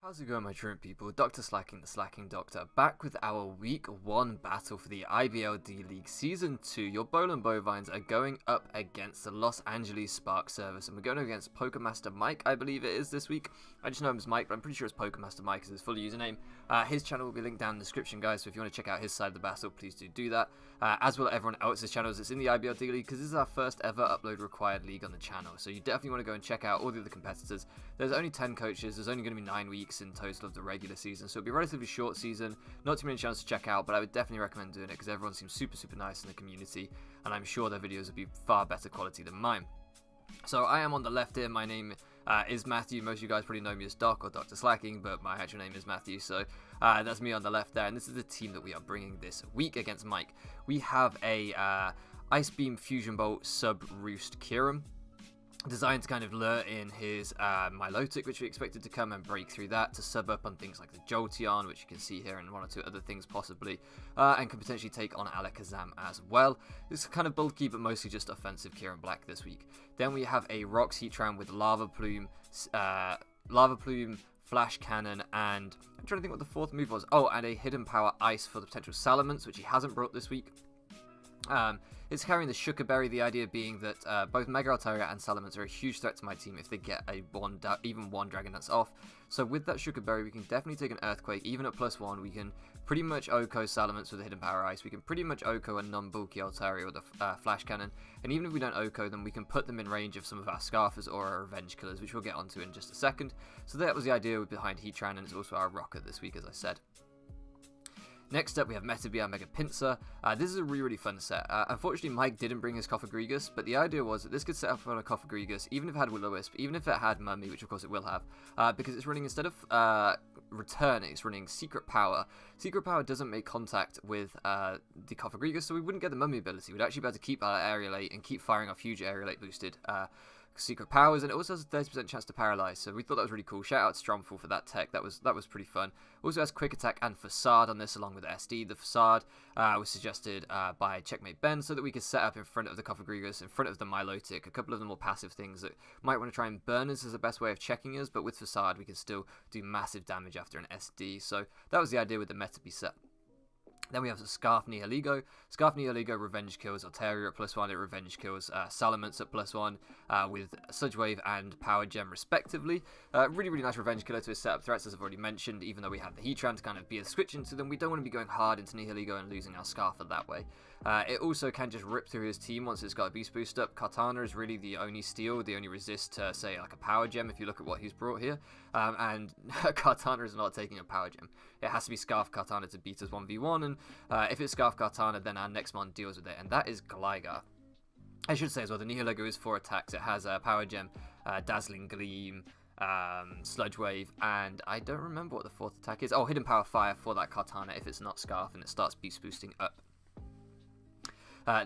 How's it going, my truant people? DrSlaking, the Slacking Doctor, back with our Week 1 battle for the IBL D-League Season 2. Your Bowland Bovines are going up against the Los Angeles Sparksurfers, and we're going against PokeMaster Mike, I believe it is this week. I just know him as Mike, but I'm pretty sure it's PokeMaster Mike is his full username. His channel will be linked down in the description, guys, so if you want to check out his side of the battle, please do that. As will everyone else's channels that's in the IBL D-League, because this is our first ever upload required league on the channel, so you definitely want to go and check out all the other competitors. There's only 10 coaches, there's only going to be 9 weeks in total of the regular season, so it'll be a relatively short season, not too many channels to check out, but I would definitely recommend doing it because everyone seems super nice in the community, and I'm sure their videos will be far better quality than mine. So I am on the left here. My name is Matthew. Most of you guys probably know me as Doc or DrSlaking, but my actual name is Matthew, so that's me on the left there, and this is the team that we are bringing this week against Mike. We have a Ice Beam Fusion Bolt Sub Roost Kyurem, designed to kind of lure in his Milotic, which we expected to come and break through that, to sub up on things like the Jolteon, which you can see here, and one or two other things possibly, and can potentially take on Alakazam as well. This is kind of bulky, but mostly just offensive Kyurem-Black this week. Then we have a Rocks Heatran with Lava Plume, Flash Cannon, and I'm trying to think what the fourth move was. Oh, and a Hidden Power Ice for the potential Salamence, which he hasn't brought this week. It's carrying the Sugarberry, the idea being that both Mega Altaria and Salamence are a huge threat to my team if they get even one Dragon Dance off. So with that Sugarberry, we can definitely take an Earthquake. Even at +1, we can pretty much OHKO Salamence with a Hidden Power Ice. We can pretty much OHKO a non-bulky Altaria with a Flash Cannon. And even if we don't OHKO them, we can put them in range of some of our Scarfers or our Revenge Killers, which we'll get onto in just a second. So that was the idea behind Heatran, and it's also our Rocket this week, as I said. Next up, we have Metabia Mega Pinsir. This is a really fun set. Unfortunately, Mike didn't bring his Cofagrigus, but the idea was that this could set up on a Cofagrigus, even if it had Will-O-Wisp, even if it had Mummy, which of course it will have, because it's running, instead of Return, it's running Secret Power. Secret Power doesn't make contact with the Cofagrigus, so we wouldn't get the Mummy ability. We'd actually be able to keep our Aerialate and keep firing off huge Aerialate boosted Secret Powers, and it also has a 30% chance to paralyze, so we thought that was really cool. Shout out to Stromful for that tech. That was pretty fun. Also has Quick Attack and Facade on this, along with SD. The Facade was suggested by Checkmate Ben, so that we could set up in front of the Cofagrigus, in front of the Milotic, a couple of the more passive things that might want to try and burn us as the best way of checking us, but with Facade we can still do massive damage after an SD. So that was the idea with the Metabee set. Then we have the Scarf Nihilego. Scarf Nihilego revenge kills Altaria at +1, it revenge kills Salamence at +1 with Sludge Wave and Power Gem respectively. Really nice revenge killer to his setup threats, as I've already mentioned. Even though we have the Heatran to kind of be a switch into them, we don't want to be going hard into Nihilego and losing our Scarfer that way. It also can just rip through his team once it's got a Beast Boost up. Kartana is really the only steal, the only resist to, say, like a Power Gem if you look at what he's brought here. And Kartana is not taking a Power Gem. It has to be Scarf Kartana to beat us 1v1, and if it's Scarf Kartana, then our next mon deals with it, and that is Gligar. I should say as well, the Nihilego is 4 attacks. It has a Power Gem, Dazzling Gleam, Sludge Wave, and I don't remember what the 4th attack is. Oh, Hidden Power Fire for that Kartana if it's not Scarf, and it starts Beast Boosting up.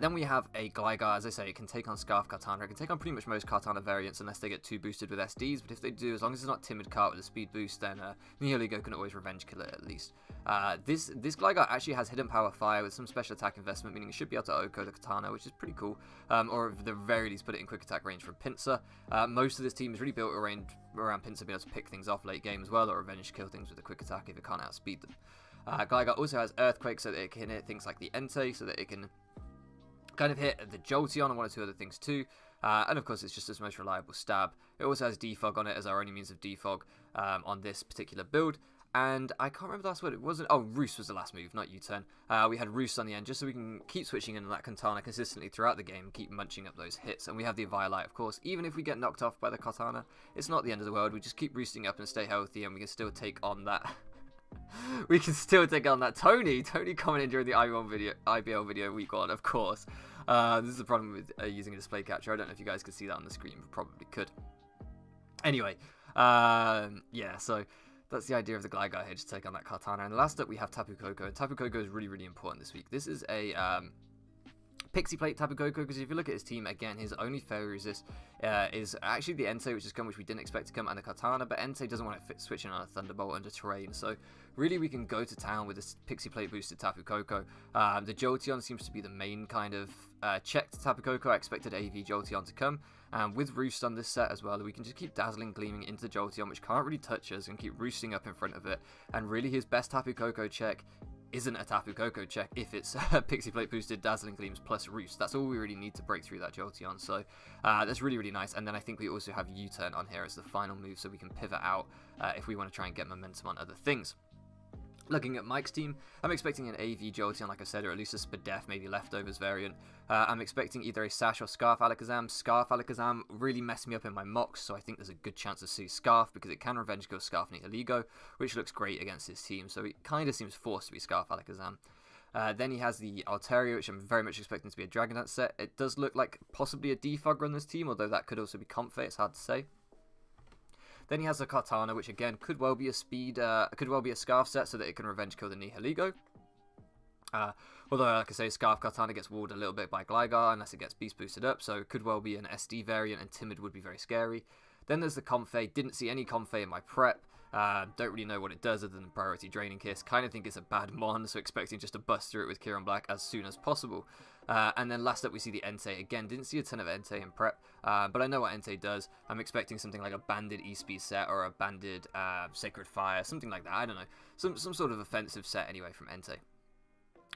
Then we have a Gligar. As I say, it can take on Scarf Kartana. It can take on pretty much most Kartana variants unless they get too boosted with SDs, but if they do, as long as it's not Timid Cart with a speed boost, then Nihilego can always revenge kill it at least. This Gligar actually has Hidden Power Fire with some special attack investment, meaning it should be able to OHKO the Katana, which is pretty cool, or at the very least put it in quick attack range from Pinsir. Most of this team is really built around Pinsir being able to pick things off late game as well, or revenge kill things with a quick attack if it can't outspeed them. Gligar also has Earthquake so that it can hit things like the Entei, so that it can kind of hit the Jolteon and one or two other things too, and of course it's just its most reliable stab. It also has Defog on it as our only means of defog on this particular build, and I can't remember the last word. It wasn't, oh, Roost was the last move, not U-turn. We had Roost on the end just so we can keep switching in that Katana consistently throughout the game, keep munching up those hits, and we have the Eviolite, of course. Even if we get knocked off by the Katana, it's not the end of the world. We just keep roosting up and stay healthy, and we can still take on that we can still take on that Tony commented during the IBL video week 1, of course. This is the problem with using a display capture. I don't know if you guys could see that on the screen, but probably could. Anyway, yeah, so that's the idea of the Gligar here, to take on that Kartana. And last up, we have Tapu Koko. And Tapu Koko is really important this week. This is a Pixie Plate Tapu Koko, because if you look at his team, again, his only failure resist is actually the Entei, which has come, which we didn't expect to come, and the Katana, but Entei doesn't want to switch in on a Thunderbolt under terrain, so really we can go to town with this Pixie Plate boosted Tapu Koko. The Jolteon seems to be the main kind of check to Tapu Koko. I expected AV Jolteon to come, and with Roost on this set as well, we can just keep Dazzling Gleaming into Jolteon, which can't really touch us, and keep roosting up in front of it, and really his best Tapu Koko check isn't a Tapu Koko check if it's Pixie Plate boosted Dazzling Gleams plus Roost. That's all we really need to break through that Jolteon, so that's really, really nice. And then I think we also have U-Turn on here as the final move, so we can pivot out if we want to try and get momentum on other things. Looking at Mike's team, I'm expecting an AV Jolteon, like I said, or at least a Spadef, maybe Leftovers variant. I'm expecting either a Sash or Scarf Alakazam. Scarf Alakazam really messed me up in my mocks, so I think there's a good chance to see Scarf, because it can revenge kill Scarf Nihiligo, which looks great against his team, so it kind of seems forced to be Scarf Alakazam. Then he has the Altaria, which I'm very much expecting to be a Dragonite set. It does look like possibly a Defogger on this team, although that could also be Comfey, it's hard to say. Then he has the Katana, which again could well be a Scarf set, so that it can revenge kill the Nihiligo. Although, like I say, Scarf Katana gets walled a little bit by Gligar unless it gets beast boosted up, so it could well be an SD variant, and Timid would be very scary. Then there's the Comfey. Didn't see any Comfey in my prep. Don't really know what it does other than Priority Draining Kiss. Kind of think it's a bad mon, so expecting just to bust through it with Kyurem-Black as soon as possible. And then last up we see the Entei. Again, didn't see a ton of Entei in prep, but I know what Entei does. I'm expecting something like a banded E-Speed set or a banded Sacred Fire, something like that. I don't know. Some sort of offensive set anyway from Entei.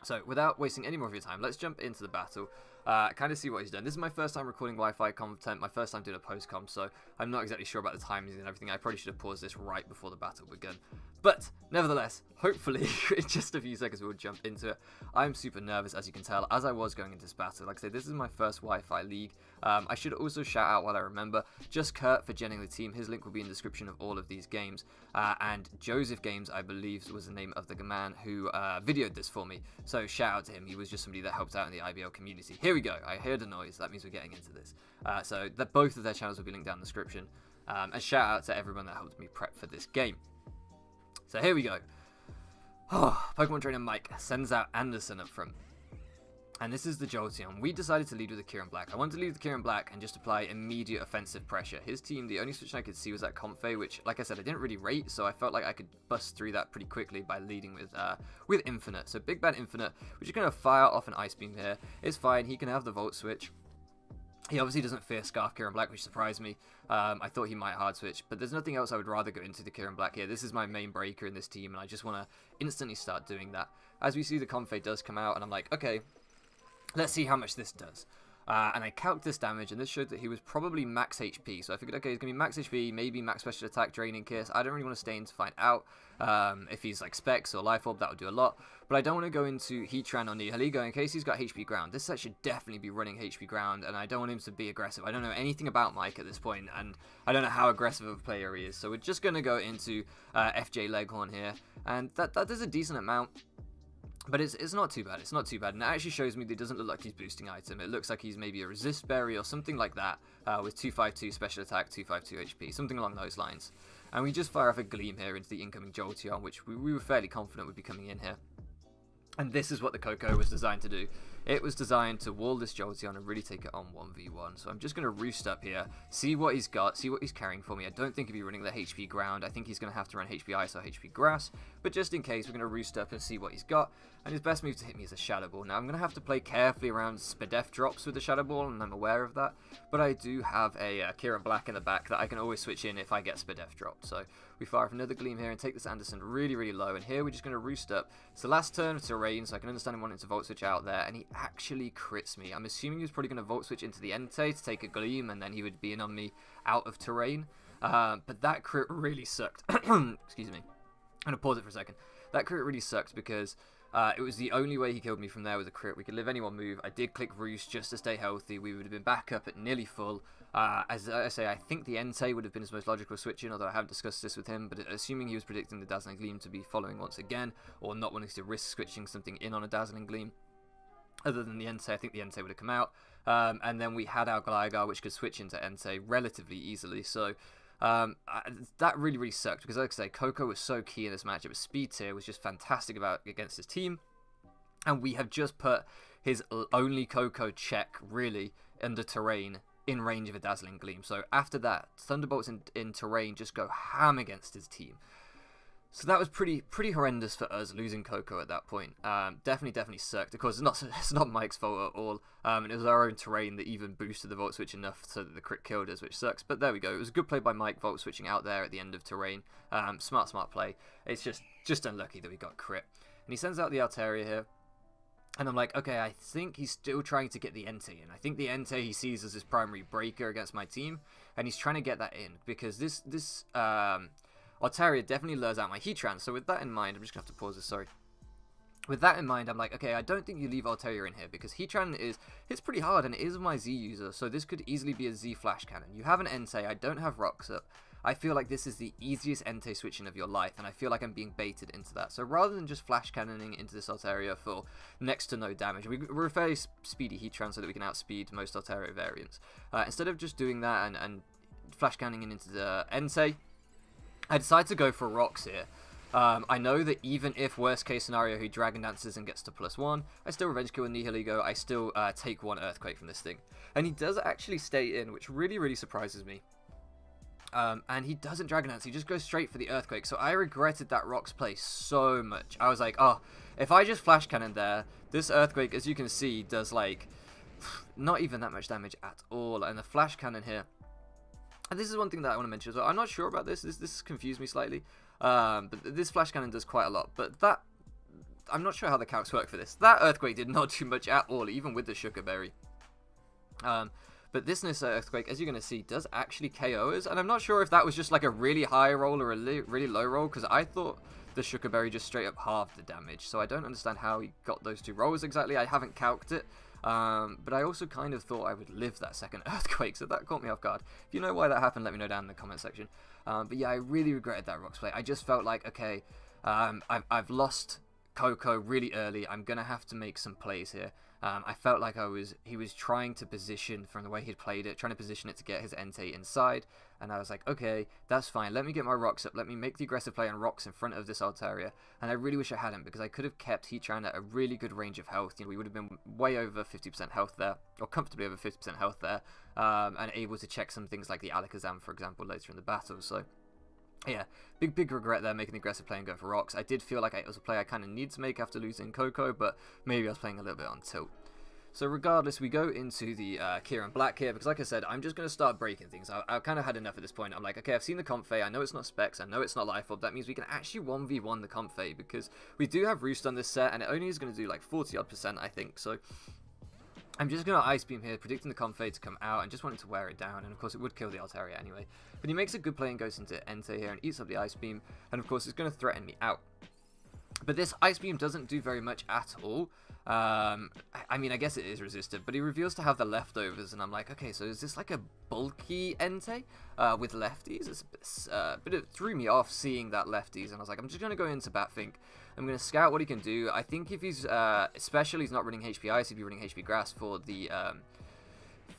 So without wasting any more of your time, let's jump into the battle. Kind of see what he's done. This is my first time recording Wi-Fi content, my first time doing a post-com, so I'm not exactly sure about the timings and everything. I probably should have paused this right before the battle began. But, nevertheless, hopefully, in just a few seconds we'll jump into it. I'm super nervous, as you can tell, as I was going into this battle. Like I say, this is my first Wi-Fi league. I should also shout out, while I remember, just Kurt for genning the team. His link will be in the description of all of these games. And Joseph Games, I believe, was the name of the man who videoed this for me. So shout out to him. He was just somebody that helped out in the IBL community. Here we go. I heard a noise. That means we're getting into this. So both of their channels will be linked down in the description. And shout out to everyone that helped me prep for this game. So here we go. Oh, Pokemon Trainer Mike sends out Anderson up front. And this is the Jolteon. We decided to lead with the Kyurem-Black. I wanted to lead with the Kyurem-Black and just apply immediate offensive pressure. His team, the only switch I could see was that Comfey, which, like I said, I didn't really rate, so I felt like I could bust through that pretty quickly by leading with Infinite. So Big Bad Infinite, which is going to fire off an Ice Beam here. It's fine. He can have the Volt Switch. He obviously doesn't fear Scarf Kyurem-Black, which surprised me. I thought he might hard switch, but there's nothing else I would rather go into the Kyurem-Black here. This is my main breaker in this team, and I just want to instantly start doing that. As we see, the Comfey does come out, and I'm like, okay, let's see how much this does. And I calced this damage, and this showed that he was probably max HP. So I figured, okay, he's going to be max HP, maybe max special attack, Draining Kiss. I don't really want to stay in to find out. If he's like Specs or Life Orb, that would do a lot. But I don't want to go into Heatran or Nihiligo in case he's got HP Ground. This set should definitely be running HP Ground, and I don't want him to be aggressive. I don't know anything about Mike at this point, and I don't know how aggressive of a player he is. So we're just going to go into FJ Leghorn here, and that does a decent amount. But it's not too bad. It's not too bad. And it actually shows me that he doesn't look like he's boosting item. It looks like he's maybe a Resist Berry or something like that with 252 special attack, 252 HP, something along those lines. And we just fire off a Gleam here into the incoming Jolteon, which we were fairly confident would be coming in here. And this is what the Koko was designed to do. It was designed to wall this Jolteon and really take it on 1v1. So I'm just going to roost up here, see what he's got, see what he's carrying for me. I don't think he'll be running the HP Ground. I think he's going to have to run HP Ice or HP Grass. But just in case, we're going to roost up and see what he's got. And his best move to hit me is a Shadow Ball. Now I'm going to have to play carefully around Spadef drops with the Shadow Ball, and I'm aware of that. But I do have a Kyurem-Black in the back that I can always switch in if I get Spadef dropped. So we fire off another Gleam here and take this Anderson really, really low. And here we're just going to roost up. It's the last turn of Terrain, so I can understand him wanting to Volt Switch out there. And he actually crits me. I'm assuming he was probably going to Volt Switch into the Entei to take a Gleam, and then he would be in on me out of Terrain. But that crit really sucked. Excuse me. I'm going to pause it for a second. That crit really sucked because it was the only way he killed me from there with a crit. We could live any one move. I did click Roost just to stay healthy. We would have been back up at nearly full. As I say, I think the Entei would have been his most logical switch in, although I haven't discussed this with him, but assuming he was predicting the Dazzling Gleam to be following once again, or not wanting to risk switching something in on a Dazzling Gleam. Other than the Entei, I think the Entei would have come out. And then we had our Gligar, which could switch into Entei relatively easily. So that really, really sucked because, like I say, Koko was so key in this matchup. His speed tier was just fantastic against his team. And we have just put his only Koko check, really, under terrain, in range of a Dazzling Gleam. So after that, Thunderbolts in terrain just go ham against his team. So that was pretty horrendous for us, losing Koko at that point. Definitely sucked. Of course, it's not Mike's fault at all. It was our own terrain that even boosted the Volt Switch enough so that the crit killed us, which sucks. But there we go. It was a good play by Mike, Volt Switching out there at the end of terrain. Smart play. It's just unlucky that we got crit. And he sends out the Altaria here. And I'm like, okay, I think he's still trying to get the Entei in. I think the Entei he sees as his primary breaker against my team. And he's trying to get that in. Because this Altaria definitely lures out my Heatran. So with that in mind, I'm just going to have to pause this, sorry. With that in mind, I'm like, okay, I don't think you leave Altaria in here, because Heatran hits pretty hard, and it is my Z user, so this could easily be a Z Flash Cannon. You have an Entei, I don't have Rocks up. I feel like this is the easiest Entei switching of your life, and I feel like I'm being baited into that. So rather than just Flash Cannoning into this Altaria for next to no damage, we're a very speedy Heatran so that we can outspeed most Altaria variants. Instead of just doing that and Flash Cannoning into the Entei, I decided to go for Rocks here. I know that even if worst case scenario he Dragon Dances and gets to +1, I still Revenge Kill with Nihilego, I still take 1 Earthquake from this thing. And he does actually stay in, which really surprises me. And he doesn't Dragon Dance, he just goes straight for the Earthquake. So I regretted that Rocks play so much. I was like, oh, if I just Flash Cannon there, this Earthquake, as you can see, does like not even that much damage at all. And the Flash Cannon here, and this is one thing that I want to mention as well. I'm not sure about this. This confused me slightly. But this Flash Cannon does quite a lot. But that, I'm not sure how the calcs work for this. That Earthquake did not do much at all, even with the Sugar Berry. But this Nissa Earthquake, as you're going to see, does actually KO us. And I'm not sure if that was just like a really high roll or a really low roll, because I thought the Sugar Berry just straight up halved the damage. So I don't understand how he got those 2 rolls exactly. I haven't calced it. But I also kind of thought I would live that second Earthquake, so that caught me off guard. If you know why that happened, let me know down in the comment section. But yeah, I really regretted that Rocks play. I just felt like, okay, I've lost Koko really early. I'm going to have to make some plays here. I felt like he was trying to position, from the way he'd played it, trying to position it to get his Entei inside. And I was like, okay, that's fine. Let me get my Rocks up. Let me make the aggressive play on Rocks in front of this Altaria. And I really wish I hadn't, because I could have kept Heatran at a really good range of health. You know, we would have been way over 50% health there, or comfortably over 50% health there, and able to check some things like the Alakazam, for example, later in the battle. So yeah, big regret there, making the aggressive play and go for Rocks. I did feel like it was a play I kind of need to make after losing Koko, but maybe I was playing a little bit on tilt. So regardless, we go into the Kyurem-Black here, because like I said, I'm just going to start breaking things. I've kind of had enough at this point. I'm like, okay, I've seen the Comfey, I know it's not Specs, I know it's not Life Orb. That means we can actually 1v1 the Comfey, because we do have Roost on this set, and it only is going to do like 40-odd%, I think. So I'm just going to Ice Beam here, predicting the Comfey to come out, and just wanting to wear it down. And of course, it would kill the Altaria anyway. But he makes a good play and goes into Entei here and eats up the Ice Beam, and of course, it's going to threaten me out. But this Ice Beam doesn't do very much at all. I mean, I guess it is resisted, but he reveals to have the leftovers, and I'm like, okay, so is this like a bulky Entei with lefties? But it threw me off seeing that lefties, and I was like, I'm just going to go into Batfink. I'm going to scout what he can do. I think if he's, especially he's not running HP Ice, he'd be running HP Grass for the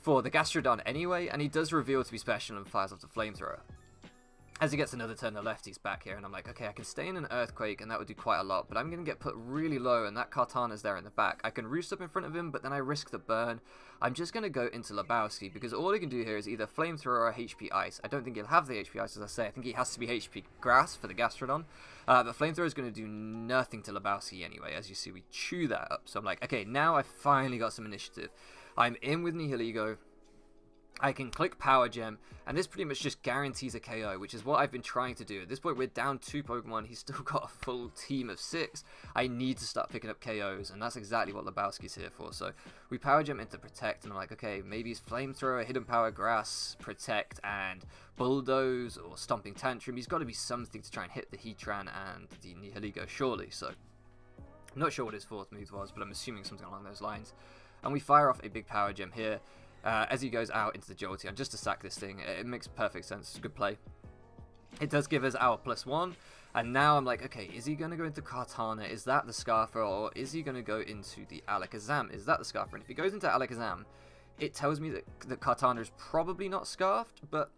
Gastrodon anyway, and he does reveal to be special and fires off the Flamethrower. As he gets another turn, the lefty's back here, and I'm like, okay, I can stay in an Earthquake, and that would do quite a lot, but I'm going to get put really low, and that Kartana's there in the back. I can Roost up in front of him, but then I risk the burn. I'm just going to go into Lebowski, because all he can do here is either Flamethrower or HP Ice. I don't think he'll have the HP Ice, as I say. I think he has to be HP Grass for the Gastrodon. But Flamethrower is going to do nothing to Lebowski anyway. As you see, we chew that up. So I'm like, okay, now I've finally got some initiative. I'm in with Nihilego. I can click Power Gem, and this pretty much just guarantees a KO, which is what I've been trying to do. At this point, we're down 2 Pokemon. He's still got a full team of 6. I need to start picking up KOs, and that's exactly what Lebowski's here for. So we Power Gem into Protect, and I'm like, okay, maybe it's Flamethrower, Hidden Power, Grass, Protect, and Bulldoze, or Stomping Tantrum. He's got to be something to try and hit the Heatran and the Nihilego, surely. So I'm not sure what his 4th move was, but I'm assuming something along those lines. And we fire off a big Power Gem here. As he goes out into the Jolteon, just to sack this thing. It makes perfect sense. It's a good play. It does give us our +1, and now I'm like, okay, is he going to go into Kartana? Is that the Scarfer, or is he going to go into the Alakazam? Is that the Scarfer? And if he goes into Alakazam, it tells me that Kartana is probably not Scarfed, but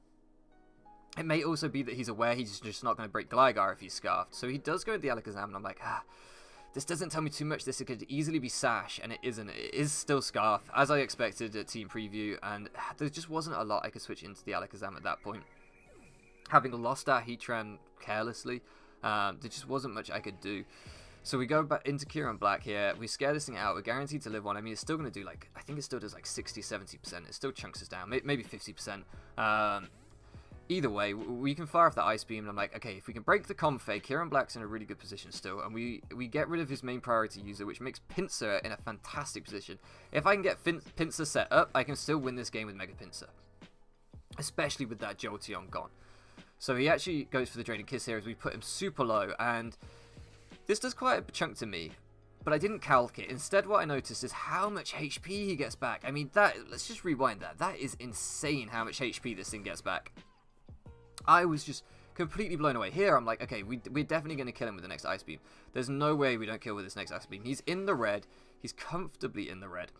it may also be that he's aware he's just not going to break Gligar if he's Scarfed. So he does go into the Alakazam, and I'm like, This doesn't tell me too much. This could easily be Sash, and it isn't. It is still Scarf, as I expected at Team Preview, and there just wasn't a lot I could switch into the Alakazam at that point. Having lost our Heatran carelessly, there just wasn't much I could do. So we go back into Kyurem-Black here. We scare this thing out. We're guaranteed to live one. I mean, it's still going to do like, I think it still does like 60, 70%. It still chunks us down, maybe 50%. Either way, we can fire off the Ice Beam, and I'm like, okay, if we can break the Comfey, Kyurem-Black's in a really good position still, and we get rid of his main priority user, which makes Pinsir in a fantastic position. If I can get Pinsir set up, I can still win this game with Mega Pinsir, especially with that Jolteon gone. So he actually goes for the Draining Kiss here as we put him super low, and this does quite a chunk to me, but I didn't calc it. Instead, what I noticed is how much HP he gets back. I mean, let's just rewind that. That is insane how much HP this thing gets back. I was just completely blown away. Here, I'm like, okay, we're definitely going to kill him with the next Ice Beam. There's no way we don't kill with this next Ice Beam. He's in the red. He's comfortably in the red.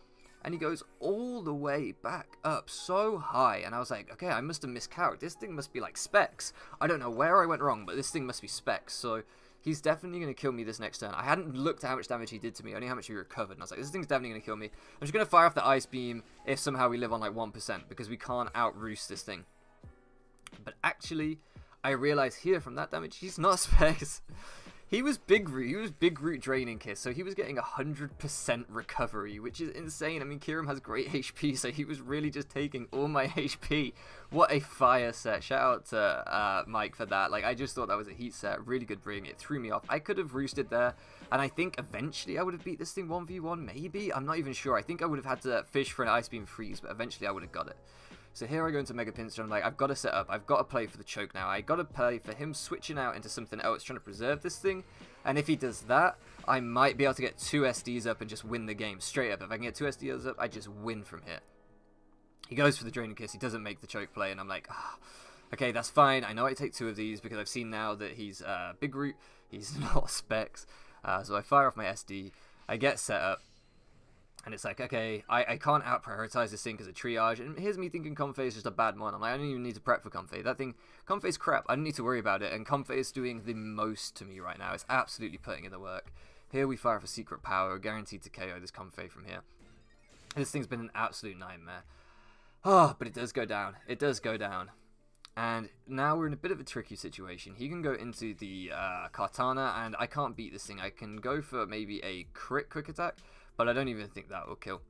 And he goes all the way back up so high. And I was like, okay, I must have miscalculated. This thing must be like Specs. I don't know where I went wrong, but this thing must be Specs. So he's definitely going to kill me this next turn. I hadn't looked at how much damage he did to me, only how much he recovered. And I was like, this thing's definitely going to kill me. I'm just going to fire off the Ice Beam if somehow we live on like 1%, because we can't out-roost this thing. But actually, I realized here from that damage, he's not Specs. He was Big Root. He was Big Root Draining Kiss, so he was getting 100% recovery, which is insane. I mean, Kyurem has great HP, so he was really just taking all my HP. What a fire set. Shout out to Mike for that. Like, I just thought that was a heat set. Really good bring. It threw me off. I could have roosted there, and I think eventually I would have beat this thing 1v1, maybe? I'm not even sure. I think I would have had to fish for an Ice Beam freeze, but eventually I would have got it. So here I go into Mega Pinsir, and I'm like, I've got to set up, I've got to play for the choke now, I got to play for him switching out into something else, trying to preserve this thing, and if he does that, I might be able to get 2 SDs up and just win the game, straight up. If I can get 2 SDs up, I just win from here. He goes for the Draining Kiss, he doesn't make the choke play, and I'm like, okay, that's fine, I know I take 2 of these, because I've seen now that he's Big Root, he's not Specs, so I fire off my SD, I get set up, and it's like, okay, I can't out-prioritize this thing because of triage. And here's me thinking Comfey is just a bad mon. I'm like, I don't even need to prep for Comfey. That thing, Comfey's crap. I don't need to worry about it. And Comfey is doing the most to me right now. It's absolutely putting in the work. Here we fire for Secret Power. We're guaranteed to KO this Comfey from here. And this thing's been an absolute nightmare. Oh, but it does go down. It does go down. And now we're in a bit of a tricky situation. He can go into the Kartana, and I can't beat this thing. I can go for maybe a crit quick attack, but I don't even think that will kill.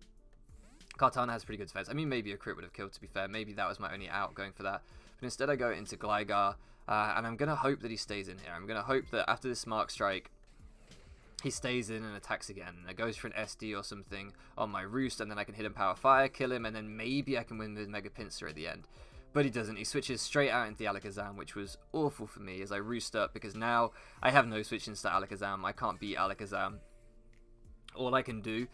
Kartana has pretty good defense. I mean, maybe a crit would have killed, to be fair. Maybe that was my only out going for that. But instead I go into Gligar, and I'm going to hope that he stays in here. I'm going to hope that after this Mark Strike, he stays in and attacks again. And it goes for an SD or something on my Roost, and then I can hit him Power Fire, kill him, and then maybe I can win with Mega Pinsir at the end. But he doesn't. He switches straight out into the Alakazam, which was awful for me as I Roost up, because now I have no switch into Alakazam. I can't beat Alakazam. All I can do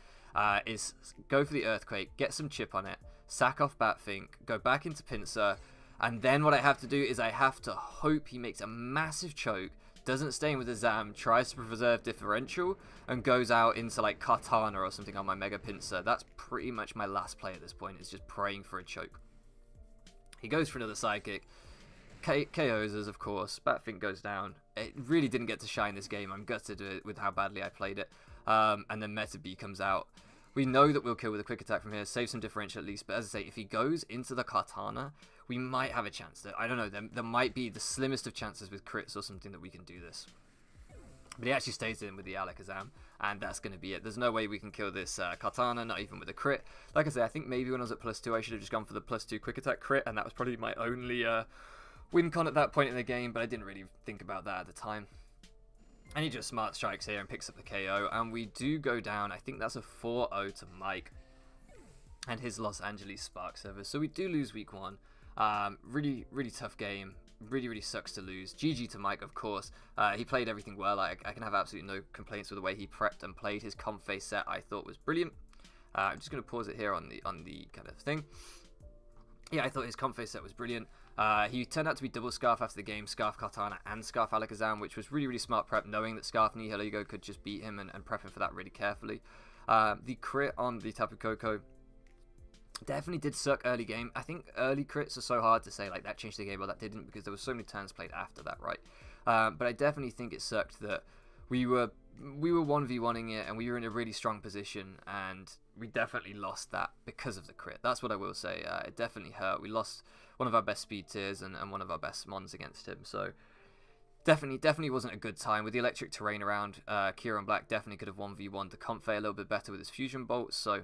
is go for the Earthquake, get some chip on it, sack off Batfink, go back into Pinsir, and then what I have to do is I have to hope he makes a massive choke, doesn't stay in with the Zam, tries to preserve differential, and goes out into like Kartana or something on my Mega Pinsir. That's pretty much my last play at this point, is just praying for a choke. He goes for another Psychic, KOs us, of course. Batfink goes down. It really didn't get to shine this game. I'm gutted with how badly I played it. And then Meta B comes out. We know that we'll kill with a quick attack from here, save some differential at least, but as I say, if he goes into the Kartana, we might have a chance. I don't know, there might be the slimmest of chances with crits or something that we can do this. But he actually stays in with the Alakazam, and that's going to be it. There's no way we can kill this Kartana, not even with a crit. Like I say, I think maybe when I was at +2, I should have just gone for the +2 quick attack crit, and that was probably my only win con at that point in the game, but I didn't really think about that at the time. And he just smart strikes here and picks up the KO, and we do go down. I think that's a 4-0 to Mike and his Los Angeles Sparksurfers. So we do lose week 1. Really, really tough game. Really sucks to lose. GG to Mike, of course. He played everything well. I can have absolutely no complaints with the way he prepped and played. His Comfey set I thought was brilliant. I'm just going to pause it here on the kind of thing. Yeah, I thought his Comfey set was brilliant. He turned out to be double Scarf after the game, Scarf Kartana and Scarf Alakazam, which was really smart prep, knowing that Scarf Nihilego could just beat him and prepping for that really carefully. The crit on the Tapu Koko definitely did suck early game. I think early crits are so hard to say, like, that changed the game or that didn't, because there were so many turns played after that, right? But I definitely think it sucked that we were 1v1ing it, and we were in a really strong position, and we definitely lost that because of the crit. That's what I will say. It definitely hurt. We lost one of our best speed tiers and one of our best mons against him, so definitely wasn't a good time. With the electric terrain around, Kyurem-Black definitely could have 1v1'd the Comfey a little bit better with his fusion bolts, so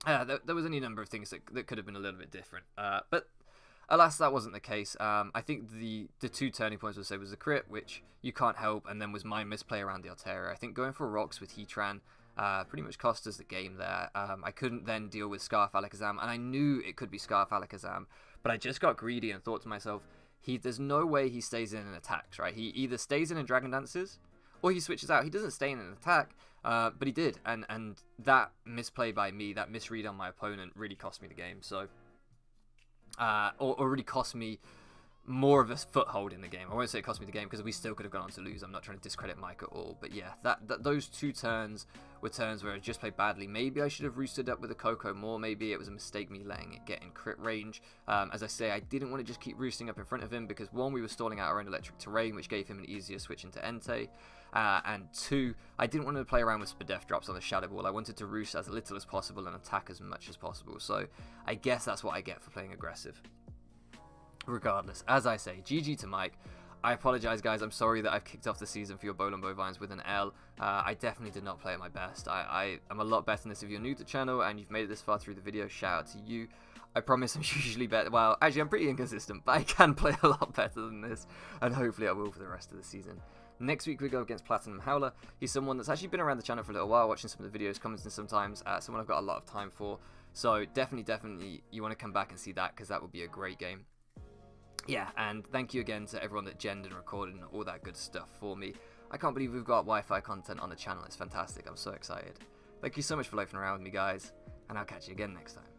there was any number of things that could have been a little bit different. But alas, that wasn't the case. I think the two turning points we'll say was the crit, which you can't help, and then was my misplay around the Altaria. I think going for rocks with Heatran pretty much cost us the game there. I couldn't then deal with Scarf Alakazam, and I knew it could be Scarf Alakazam, but I just got greedy and thought to myself, there's no way he stays in and attacks, right? He either stays in and Dragon Dances, or he switches out. He doesn't stay in and attack, but he did, and that misplay by me, that misread on my opponent, really cost me the game. So, or really cost me more of a foothold in the game. I won't say it cost me the game, because we still could have gone on to lose. I'm not trying to discredit Mike at all, but yeah, those two turns were turns where I just played badly. Maybe I should have roosted up with the Coco more. Maybe it was a mistake me letting it get in crit range. As I say, I didn't want to just keep roosting up in front of him, because one, we were stalling out our own electric terrain, which gave him an easier switch into Entei, and two, I didn't want to play around with Spadef drops on the Shadow Ball. I wanted to roost as little as possible and attack as much as possible, so I guess that's what I get for playing aggressive. Regardless, as I say, GG to Mike. I apologize, guys. I'm sorry that I've kicked off the season for your Bowland Bovines with an L. I definitely did not play at my best. I'm a lot better than this. If you're new to the channel and you've made it this far through the video, shout out to you. I promise I'm usually better. Well, actually, I'm pretty inconsistent, but I can play a lot better than this, and hopefully I will for the rest of the season. Next week we go against Platinum Howler. He's someone that's actually been around the channel for a little while, watching some of the videos, commenting sometimes. Someone I've got a lot of time for. So definitely, you want to come back and see that, because that would be a great game. Yeah, and thank you again to everyone that genned and recorded and all that good stuff for me. I can't believe we've got Wi-Fi content on the channel. It's fantastic. I'm so excited. Thank you so much for loafing around with me, guys, and I'll catch you again next time.